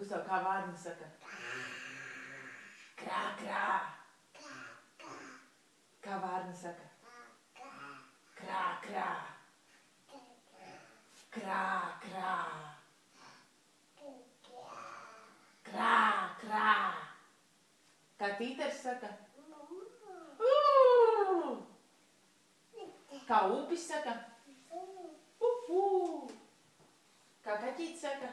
Gustav, kā vārni saka? Krā, krā. Kā vārni saka? Krā, krā. Krā, krā. Krā, krā. Kā tīters saka? Kā upis saka? Kā kaķītis saka?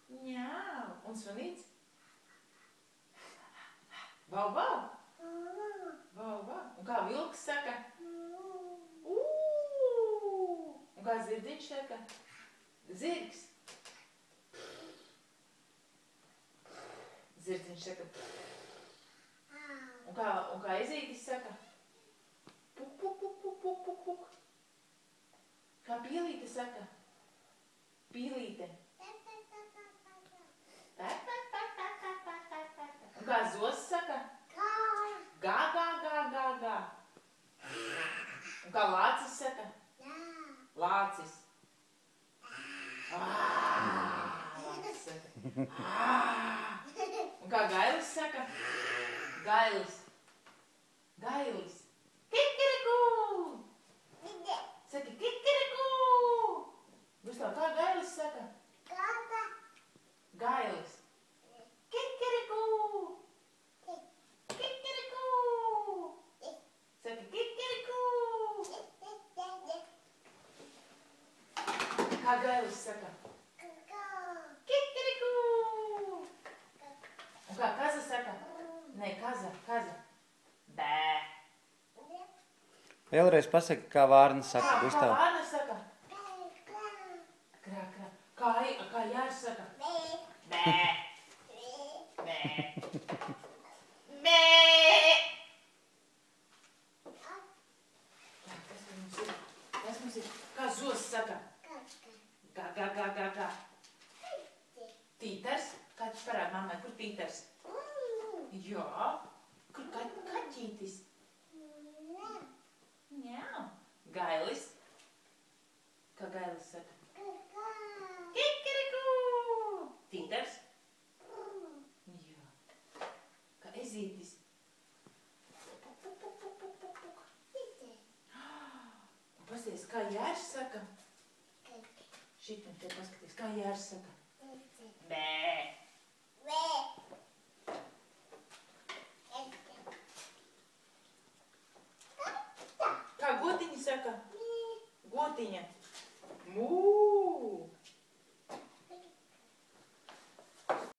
Ņau. Un sunīts? Vau, vau. Vau, vau. Un kā vilks saka? Un kā zirdziņš saka? Zirgs. Zirdziņš saka. Un kā ezītis saka? Puk, puk, puk, puk, puk, puk, puk. Kā pielīte saka? Pīlīte. Un kā zos saka? Gā, gā, gā, gā, gā. Un kā lācis saka? Lācis. Lācis saka. Un kā gailis saka? Gailis. Gailis. Kikiriku! Saka kikiriku! Gustav, kā gailis saka? Gailis. Kikiriku! Kikiriku! Saka kikiriku! Kā gailis saka? Kikiriku! Un kā kaza saka? Nē, kaza. Bē. Vēlreiz pasaki, kā vārnis saka, Gustav. Kā vārnis saka? Krā, krā. Kā jārs saka? Bē. Bē. Bē. Kas mums ir? Kā zos saka? Gā. Tīters? Kāds parāda mammai, kur tīters? Jā. Kur kaķītis? Ņau. Gailis. Kā gailis saka? Kikiriku! Tīters? Jā. Kā ezītis? Pasties, kā jārs saka? Šitam te paskaties, kā jārs saka? Bē. Kā gotiņa saka? Gotiņa.